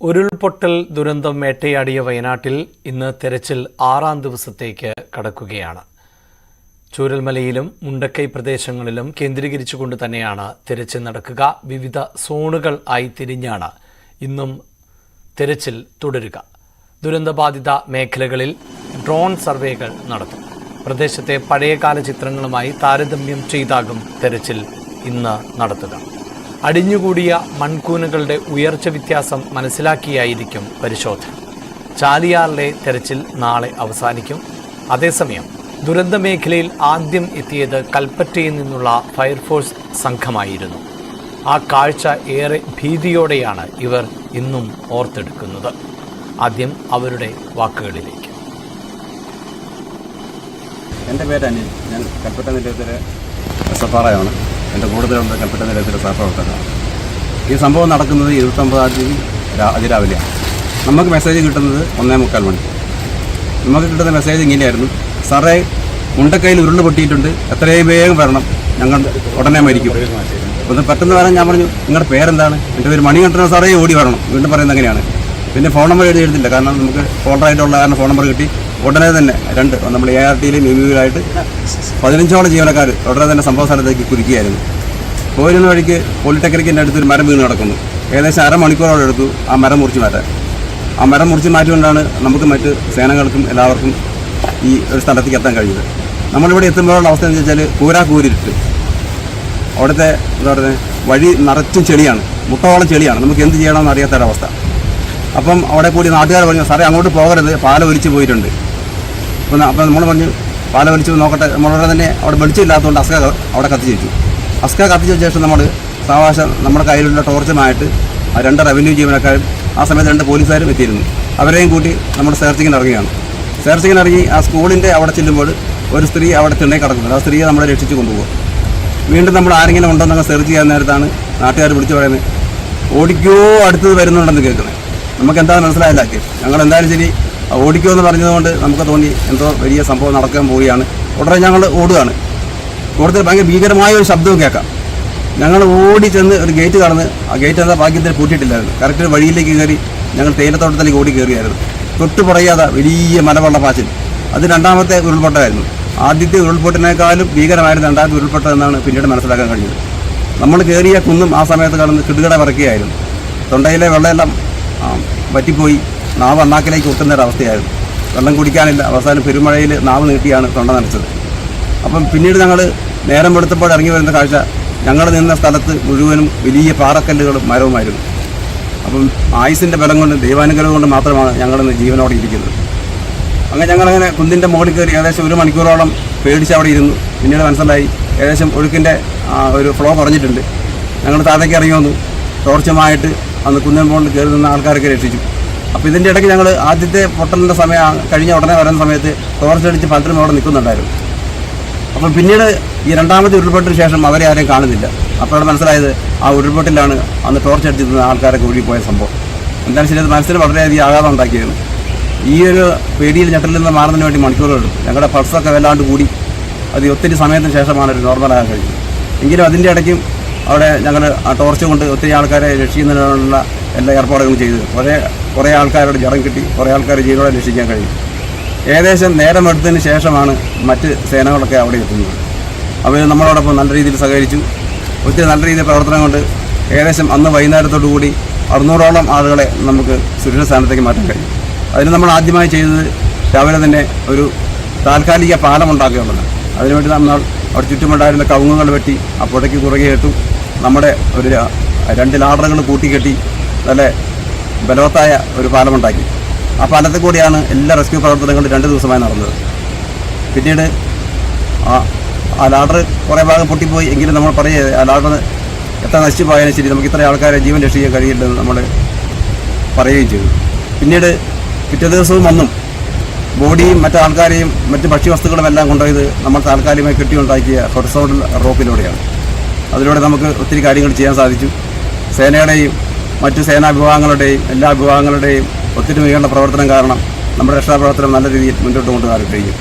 ഉരുൾപൊട്ടൽ ദുരന്തം വേട്ടയാടിയ വയനാട്ടിൽ ഇന്ന് തെരച്ചിൽ 6ാം ദിവസത്തേക്ക് കടക്കുകയാണ്. ചൂരൽമലയിലും മുണ്ടക്കൈ പ്രദേശങ്ങളിലും കേന്ദ്രീകരിച്ചുകൊണ്ട് തന്നെയാണ് തെരച്ചിൽ നടക്കുക. വിവിധ സോണുകൾ ആയി തിരിഞ്ഞാണ് ഇന്നും തെരച്ചിൽ തുടരുക. ദുരന്തബാധിത മേഖലകളിൽ ഡ്രോൺ സർവേകൾ നടത്തും. പ്രദേശത്തെ പഴയകാല ചിത്രങ്ങളുമായി താരതമ്യം ചെയ്താകും തെരച്ചിൽ ഇന്ന് നടത്തുക. അടിഞ്ഞുകൂടിയ മൺകൂനകളുടെ ഉയർച്ച വ്യത്യാസം മനസ്സിലാക്കിയായിരിക്കും പരിശോധന. ചാലിയാറിലെ തെരച്ചിൽ നാളെ അവസാനിക്കും. അതേസമയം ദുരന്ത മേഖലയിൽ ആദ്യം എത്തിയത് കൽപ്പറ്റയിൽ നിന്നുള്ള ഫയർഫോഴ്സ് സംഘമായിരുന്നു. ആ കാഴ്ച ഏറെ ഭീതിയോടെയാണ് ഇവർ ഇന്നും ഓർത്തെടുക്കുന്നത്. ആദ്യം അവരുടെ വാക്കുകളിലേക്ക്. എൻ്റെ പേര് അനിൽ. ഞാൻ കൽപ്പറ്റ നിലയത്തിലെ SFRയാണ്. എൻ്റെ കൂടുതലുണ്ട് കൽപ്പറ്റ നിലയത്തിലെ സഹപ്രവർത്തകരാണ്. ഈ സംഭവം നടക്കുന്നത് 29-ാം തീയതി അതിരാവിലെയാണ്. നമുക്ക് മെസ്സേജ് കിട്ടുന്നത് 1:45 മണി. നമുക്ക് കിട്ടുന്ന മെസ്സേജ് ഇങ്ങനെയായിരുന്നു: സാറേ, മുണ്ടക്കൈയിൽ ഉരുള് പൊട്ടിയിട്ടുണ്ട്, എത്രയും വേഗം വരണം, ഞങ്ങൾ ഉടനെ മരിക്കും. ഒന്ന് പെട്ടെന്ന് വരാൻ ഞാൻ പറഞ്ഞു, നിങ്ങളുടെ പേരെന്താണ്? എൻ്റെ പേര് മണികണ്ഠൻ സാറേ, ഓടി വരണം. വീണ്ടും പറയുന്നത് അങ്ങനെയാണ്. പിന്നെ ഫോൺ നമ്പർ എഴുതിയിട്ടില്ല, കാരണം നമുക്ക് ഫോൾഡറായിട്ടുള്ള കാരണം ഫോൺ നമ്പർ കിട്ടി. ഉടനെ തന്നെ നമ്മൾ ARTയിലും MUവിലായിട്ട് 15ഓളം ജീവനക്കാർ ഉടനെ തന്നെ സംഭവ സ്ഥലത്തേക്ക് കുരുക്കിയായിരുന്നു. പോയിരുന്ന വഴിക്ക് പോളിടെക്നിക്കിൻ്റെ അടുത്തൊരു മരം വീണ് കിടക്കുന്നു. ഏകദേശം അരമണിക്കൂറോളം എടുത്തു ആ മരം മുറിച്ച് മാറ്റാൻ. ആ മരം മുറിച്ച് മാറ്റിക്കൊണ്ടാണ് നമുക്ക് മറ്റ് സേനകൾക്കും എല്ലാവർക്കും ഈ ഒരു സ്ഥലത്തേക്ക് എത്താൻ കഴിഞ്ഞത്. നമ്മളിവിടെ എത്തുമ്പോഴുള്ള അവസ്ഥ എന്ന് വെച്ചാൽ കൂരിട്ട് അവിടുത്തെ എന്താ പറയുന്നത്, വഴി നിറച്ചും ചെളിയാണ്, മുട്ടോളം ചെളിയാണ്. നമുക്ക് എന്ത് ചെയ്യണമെന്ന് അറിയാത്തൊരവസ്ഥ. അപ്പം അവിടെ കൂടി നാട്ടുകാർ പറഞ്ഞു, സാറേ അങ്ങോട്ട് പോകരുത്, പാലം ഒലിച്ച് പോയിട്ടുണ്ട്. അപ്പം നമ്മൾ പറഞ്ഞു, പാലം ഒലിച്ച് നോക്കട്ടെ. നമ്മളുടെ തന്നെ അവിടെ വെളിച്ചമില്ലാത്തതുകൊണ്ട് അസ്ക അവിടെ കത്തിച്ച് വെച്ചു. അസ്ക കത്തിച്ച ശേഷം നമ്മൾ സാവകാശം നമ്മുടെ കയ്യിലുള്ള ടോർച്ചുമായിട്ട് ആ 2 റവന്യൂ ജീവനക്കാരും ആ സമയത്ത് 2 പോലീസുകാരും എത്തിയിരുന്നു. അവരെയും കൂട്ടി നമ്മൾ സെർച്ചിങ്ങിന് ഇറങ്ങിയാണ്. സെർച്ചിങ്ങിന് ഇറങ്ങി ആ സ്കൂളിൻ്റെ അവിടെ ചെല്ലുമ്പോൾ ഒരു സ്ത്രീ അവിടെ തിണ്ണയിൽ കിടക്കുന്നത്. ആ സ്ത്രീയെ നമ്മളെ രക്ഷിച്ച് കൊണ്ടുപോകും. വീണ്ടും നമ്മൾ ആരെങ്കിലും ഉണ്ടെന്നൊക്കെ സെർച്ച് ചെയ്യാൻ നേരത്താണ് നാട്ടുകാർ വിളിച്ചു പറയുന്നത്, ഓടിക്കോ അടുത്തത് വരുന്നുണ്ടെന്ന് കേൾക്കുന്നത്. നമുക്ക് എന്താണെന്ന് മനസ്സിലായില്ല. ഞങ്ങൾ എന്തായാലും ശരി ഓടിക്കോ എന്ന് പറഞ്ഞതുകൊണ്ട് നമുക്ക് തോന്നി എന്തോ വലിയ സംഭവം നടക്കാൻ പോവുകയാണ്. ഉടനെ ഞങ്ങൾ ഓടുകയാണ്. കൂടുതൽ ഭയങ്കര ഭീകരമായ ഒരു ശബ്ദവും കേൾക്കാം. ഞങ്ങൾ ഓടി ചെന്ന് ഒരു ഗേറ്റ് കടന്ന്, ആ ഗേറ്റ് എന്താ ഭാഗ്യത്തിൽ പൂട്ടിയിട്ടില്ലായിരുന്നു. കറക്റ്റ് വഴിയിലേക്ക് കയറി ഞങ്ങൾ തേയിലത്തോട്ടത്തിലേക്ക് ഓടി കയറിയായിരുന്നു. തൊട്ട് പറയാതെ വലിയ മലവെള്ളപ്പാച്ചിൽ. അത് 2ാമത്തെ ഉരുൾപൊട്ടലായിരുന്നു. ആദ്യത്തെ ഉരുൾപൊട്ടിനേക്കാളും ഭീകരമായിരുന്നു 2ാമത്തെ ഉരുൾപൊട്ടൽ എന്നാണ് പിന്നീട് മനസ്സിലാക്കാൻ കഴിഞ്ഞത്. നമ്മൾ കയറിയ കുന്നും ആ സമയത്ത് കടന്ന് കിടുകിട വിറക്കുകയായിരുന്നു. തൊണ്ടയിലെ വെള്ളമെല്ലാം വറ്റിപ്പോയി നാവ് അണ്ണാക്കിലേക്ക് ഒട്ടുന്നൊരവസ്ഥയായിരുന്നു. വെള്ളം കുടിക്കാനില്ല. അവസാനം പെരുമഴയിൽ നാവ് നീട്ടിയാണ് തൊണ്ട നനച്ചത്. അപ്പം പിന്നീട് ഞങ്ങൾ നേരം വെളുത്തപ്പോൾ ഇറങ്ങി വരുന്ന കാഴ്ച, ഞങ്ങൾ നിന്ന സ്ഥലത്ത് മുഴുവനും വലിയ പാറക്കല്ലുകളും മരവുമായിരുന്നു. അപ്പം ആയുസിൻ്റെ ബലം കൊണ്ട്, ദൈവാനുഗ്രഹം കൊണ്ട് മാത്രമാണ് ഞങ്ങളിന്ന് ജീവനോടെ ഇരിക്കുന്നത്. അങ്ങനെ ഞങ്ങളങ്ങനെ കുന്നിൻ്റെ മുകളിൽ കയറി ഏകദേശം 1 മണിക്കൂറോളം പേടിച്ച് അവിടെ ഇരുന്നു. പിന്നീട് മനസ്സിലായി ഏകദേശം ഒഴുക്കിൻ്റെ ഒരു ഫ്ലോ കുറഞ്ഞിട്ടുണ്ട്. ഞങ്ങൾ താഴേക്ക് ഇറങ്ങി വന്നു. ടോർച്ചുമായിട്ട് അന്ന് കുന്നിൻ മുകളിൽ കയറി നിന്ന ആൾക്കാരൊക്കെ രക്ഷിച്ചു. അപ്പോൾ ഇതിൻ്റെ ഇടയ്ക്ക് ഞങ്ങൾ ആദ്യത്തെ പൊട്ടലിൻ്റെ സമയം കഴിഞ്ഞ ഉടനെ വരുന്ന സമയത്ത് ടോർച്ചടിച്ച് പലരും അവിടെ നിൽക്കുന്നുണ്ടായിരുന്നു. അപ്പം പിന്നീട് ഈ 2ാമത്തെ ഉരുൾപൊട്ടിന് ശേഷം അവരെ ആരെയും കാണുന്നില്ല. അപ്പോൾ അവിടെ മനസ്സിലായത് ആ ഉരുൾപൊട്ടിലാണ് അന്ന് ടോർച്ചടിച്ച് നിന്ന ആൾക്കാരൊക്കെ ഒഴുകിപ്പോയ സംഭവം. എന്തായാലും ശരി, അത് മനസ്സിന് വളരെയധികം ആഘാതം ഉണ്ടാക്കിയിരുന്നു. ഈ ഒരു പേടിയിൽ ഞെട്ടലിൽ നിന്ന് മാറുന്നതിന് വേണ്ടി മണിക്കൂറുകൾ ഞങ്ങളുടെ പൾസൊക്കെ വല്ലാണ്ട് കൂടി. അത് ഒത്തിരി സമയത്തിന് ശേഷമാണ് ഒരു നോർമലാകാൻ കഴിഞ്ഞത്. എങ്കിലും അതിൻ്റെ ഇടയ്ക്കും അവിടെ ഞങ്ങൾ ആ ടോർച്ച് കൊണ്ട് ഒത്തിരി ആൾക്കാരെ രക്ഷിക്കുന്നതിനുള്ള എല്ലാ ഏർപ്പാടുകളും ചെയ്തു. കുറേ ആൾക്കാരുടെ ജഡം കിട്ടി, കുറേ ആൾക്കാരെ ജീവനോടെ രക്ഷിക്കാൻ കഴിയും. ഏകദേശം നേരം എടുത്തതിന് ശേഷമാണ് മറ്റ് സേനകളൊക്കെ അവിടെ എത്തുന്നത്. അവർ നമ്മളോടൊപ്പം നല്ല രീതിയിൽ സഹകരിച്ചു. ഒത്തിരി നല്ല രീതിയിൽ പ്രവർത്തനം കൊണ്ട് ഏകദേശം അന്ന് വൈകുന്നേരത്തോടു കൂടി 600ഓളം ആളുകളെ നമുക്ക് സുരക്ഷിത സ്ഥാനത്തേക്ക് മാറ്റാൻ കഴിയും. അതിന് നമ്മൾ ആദ്യമായി ചെയ്തത് രാവിലെ തന്നെ ഒരു താൽക്കാലിക പാലം ഉണ്ടാക്കുകയുള്ളതാണ്. അതിനുവേണ്ടി നമ്മൾ അവിടെ ചുറ്റുമുണ്ടായിരുന്ന കവുങ്ങുകൾ വെട്ടി ആ പുഴയ്ക്ക് കുറുകെ ഇട്ടു. നമ്മുടെ ഒരു 2 ലാഡറുകൾ കൂട്ടിക്കെട്ടി നല്ല ബലവത്തായ ഒരു പാലമുണ്ടാക്കി. ആ പാലത്തിൽ കൂടിയാണ് എല്ലാ റെസ്ക്യൂ പ്രവർത്തനങ്ങളും 2 ദിവസമായി നടന്നത്. പിന്നീട് ആ ലാഡർ കുറേ ഭാഗം പൊട്ടിപ്പോയി. എങ്കിലും നമ്മൾ പറയുക, ആ ലാഡർ എത്ര നശിച്ചു പോയാലും ശരി, നമുക്ക് ഇത്ര ആൾക്കാരെ ജീവൻ രക്ഷിക്കാൻ കഴിയില്ലെന്ന് നമ്മൾ പറയുകയും ചെയ്തു. പിന്നീട് പിറ്റേ ദിവസവും വന്നും ബോഡിയും മറ്റു ആൾക്കാരെയും മറ്റ് ഭക്ഷ്യവസ്തുക്കളും എല്ലാം കൊണ്ടുപോയത് നമ്മൾ താൽക്കാലികമായി കെട്ടിയുണ്ടാക്കിയ ഹൊറിസോണ്ടൽ റോപ്പിലൂടെയാണ്. അതിലൂടെ നമുക്ക് ഒത്തിരി കാര്യങ്ങൾ ചെയ്യാൻ സാധിച്ചു. സേനയുടെയും മറ്റു സേനാ വിഭാഗങ്ങളുടെയും എല്ലാ വിഭാഗങ്ങളുടെയും ഒത്തിരി മികച്ച പ്രവർത്തനം കാരണം നമ്മുടെ രക്ഷാപ്രവർത്തനം നല്ല രീതിയിൽ മുന്നോട്ട് കൊണ്ടുപോകാൻ കഴിയും.